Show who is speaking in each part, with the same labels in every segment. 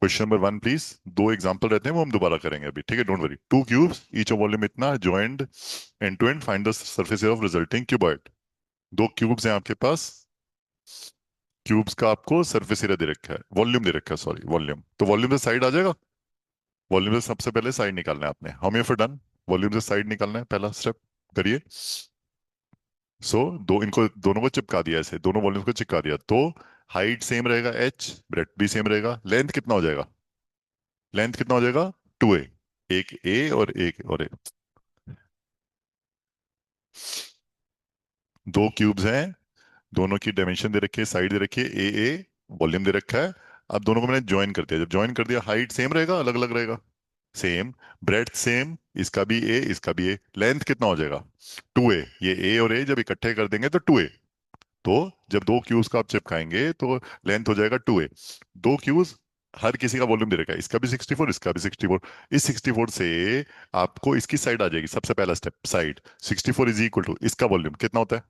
Speaker 1: Question number 1 please. दो example रहते हैं वो हम दोबारा करेंगे अभी, ठीक है, don't worry. Two cubes each of volume इतना, joined end to end, find the surface area of resulting cuboid. दो क्यूब्स हैं आपके पास। क्यूब्स का आपको सरफेस एरिया दे रखा है, वॉल्यूम दे रखा है, सॉरी वॉल्यूम। तो वॉल्यूम से साइड आ जाएगा। वॉल्यूम से सबसे पहले साइड निकालना है आपने। How many for done? Volume से साइड निकालना है, पहला स्टेप करिए। सो दो इनको दोनों को चिपका दिया, ऐसे दोनों वॉल्यूम को चिपका दिया तो हाइट सेम रहेगा h, ब्रेथ भी सेम रहेगा। लेंथ कितना हो जाएगा? लेंथ कितना हो जाएगा? 2a। एक a और एक और a। दो क्यूब्स हैं, दोनों की डायमेंशन दे रखी है, साइड दे रखी है, ए वॉल्यूम दे रखा है। अब दोनों को मैंने ज्वाइन कर दिया। जब ज्वाइन कर दिया, हाइट सेम रहेगा अलग अलग रहेगा? सेम। ब्रेथ सेम, इसका भी ए इसका भी ए। लेंथ कितना हो जाएगा? 2a। ये ए और ए जब इकट्ठे कर देंगे तो 2a। तो जब दो क्यूज का आप चिपकाएंगे तो लेंथ हो जाएगा 2a। दो क्यूज, हर किसी का वॉल्यूम दे रखा है, इसका भी 64 इसका भी 64। इस 64 से आपको इसकी साइड आ जाएगी, सबसे पहला step side. 64 is equal to इसका वॉल्यूम कितना होता है?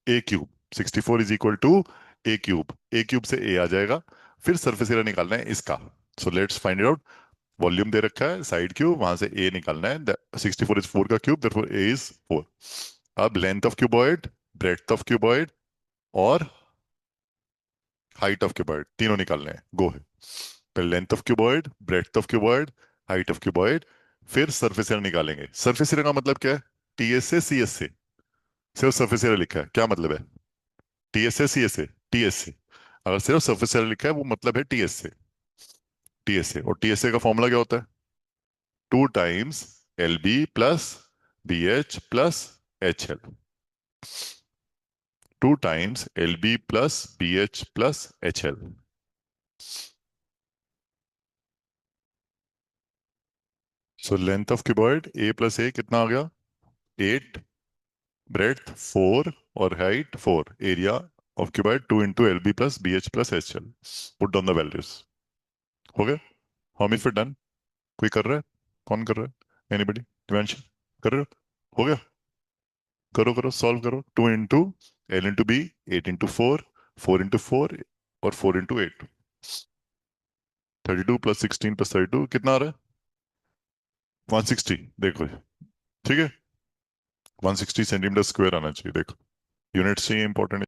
Speaker 1: A cube. 64 is equal to a cube. A cube से ए आ जाएगा। फिर सरफेस एरिया निकालना है इसका। So let's find it out. Volume दे रखा है, साइड क्यूब, वहां से ए निकालना है। 64 इज 4 का क्यूब, देयरफॉर ए इज 4। अब length of cuboid, breadth of cuboid और हाइट ऑफ क्यूबॉइड तीनों निकालने हैं। गो है। पहले length of cuboid, breadth of cuboid, height of cuboid, फिर सरफेस एरिया निकालेंगे। सरफेस एरिया का मतलब क्या है? टीएस से सीएस से। सिर्फ सरफेस एरिया लिखा है, क्या मतलब है? टीएस से सीएस से, टीएस से। अगर सिर्फ सरफेस एरिया लिखा है वो मतलब है टीएस से। टीएस से, और टीएस से का फॉर्मूला क्या होता है? 2 times L B plus B H plus H L. 2 times L B plus B H plus H L. So length of cuboid a plus a कितना आ गया? 8। ब्रेड्थ 4 और height 4। Area of cuboid 2 into L B plus B H plus H L. Put down the values. हो गया? How many fit done? कोई कर रहा है? कौन कर रहा है? एनीबडी? दिव्यांश कर रहे हो? हो गया? करो करो, सॉल्व करो। 2 into L into B, 8 into 4, 4 into 4 और 4 इंटू 8। 32 प्लस 16 प्लस 32 कितना आ रहा है? 160। देखो, ठीक है, 160 सेंटीमीटर स्क्वायर आना चाहिए। देखो, यूनिट्स चाहिए इंपॉर्टेंट।